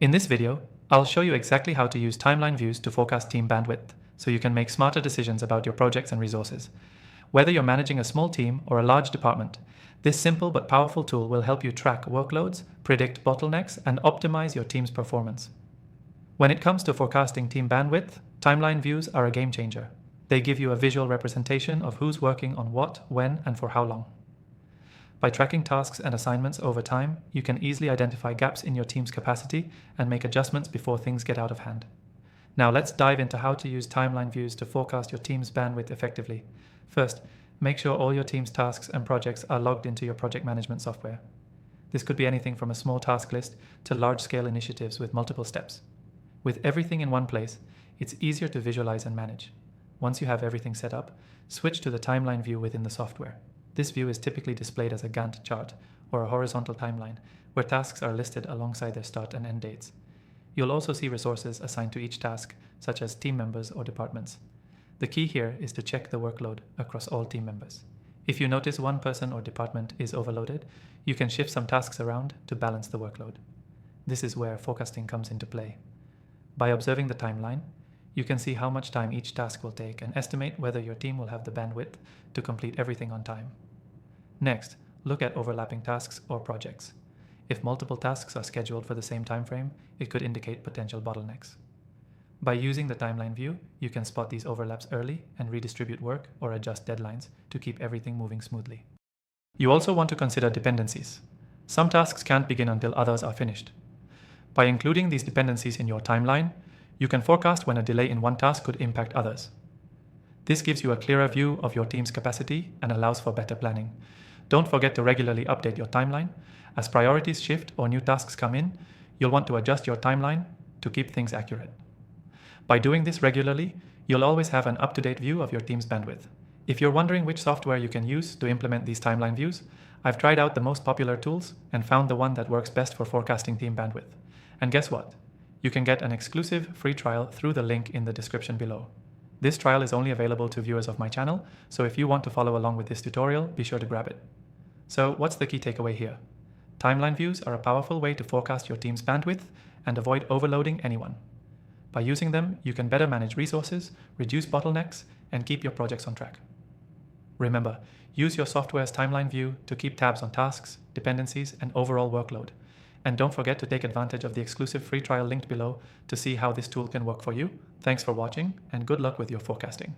In this video, I'll show you exactly how to use timeline views to forecast team bandwidth, so you can make smarter decisions about your projects and resources. Whether you're managing a small team or a large department, this simple but powerful tool will help you track workloads, predict bottlenecks, and optimize your team's performance. When it comes to forecasting team bandwidth, timeline views are a game changer. They give you a visual representation of who's working on what, when, and for how long. By tracking tasks and assignments over time, you can easily identify gaps in your team's capacity and make adjustments before things get out of hand. Now let's dive into how to use timeline views to forecast your team's bandwidth effectively. First, make sure all your team's tasks and projects are logged into your project management software. This could be anything from a small task list to large-scale initiatives with multiple steps. With everything in one place, it's easier to visualize and manage. Once you have everything set up, switch to the timeline view within the software. This view is typically displayed as a Gantt chart, or a horizontal timeline, where tasks are listed alongside their start and end dates. You'll also see resources assigned to each task, such as team members or departments. The key here is to check the workload across all team members. If you notice one person or department is overloaded, you can shift some tasks around to balance the workload. This is where forecasting comes into play. By observing the timeline, you can see how much time each task will take and estimate whether your team will have the bandwidth to complete everything on time. Next, look at overlapping tasks or projects. If multiple tasks are scheduled for the same time frame, it could indicate potential bottlenecks. By using the timeline view, you can spot these overlaps early and redistribute work or adjust deadlines to keep everything moving smoothly. You also want to consider dependencies. Some tasks can't begin until others are finished. By including these dependencies in your timeline, you can forecast when a delay in one task could impact others. This gives you a clearer view of your team's capacity and allows for better planning. Don't forget to regularly update your timeline. As priorities shift or new tasks come in, you'll want to adjust your timeline to keep things accurate. By doing this regularly, you'll always have an up-to-date view of your team's bandwidth. If you're wondering which software you can use to implement these timeline views, I've tried out the most popular tools and found the one that works best for forecasting team bandwidth. And guess what? You can get an exclusive free trial through the link in the description below. This trial is only available to viewers of my channel, so if you want to follow along with this tutorial, be sure to grab it. So what's the key takeaway here? Timeline views are a powerful way to forecast your team's bandwidth and avoid overloading anyone. By using them, you can better manage resources, reduce bottlenecks, and keep your projects on track. Remember, use your software's timeline view to keep tabs on tasks, dependencies, and overall workload. And don't forget to take advantage of the exclusive free trial linked below to see how this tool can work for you. Thanks for watching, and good luck with your forecasting.